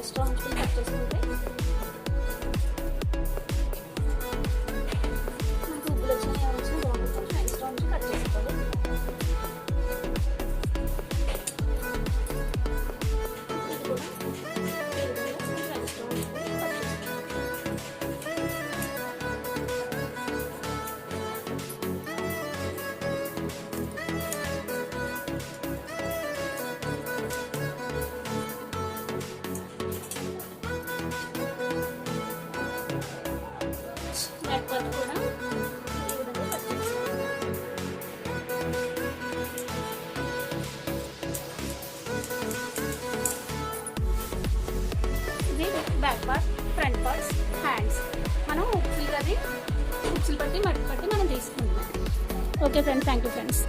Extra ఉంచుకొని cut చేసుకుంటే మనకు ఉబ్బులు వచ్చినా ఏమొచ్చినా బాగుంటుంది. కొంచెం ఎక్స్ట్రా ఉంచి కట్ చేసుకోవాలి. ఇది కూడా కొంచెం ఎక్స్ట్రా ఉంచుకొని కట్ చేసుకోవాలి. నెక్ పార్ట్ కూడా ఈ విధంగా కట్ చేసుకోవాలి. ఇది back part, front parts, hands మనం ఉక్సులు బట్టి మట్టి పట్టి మనం తీసుకుంటున్నాం. Okay friends, thank you friends.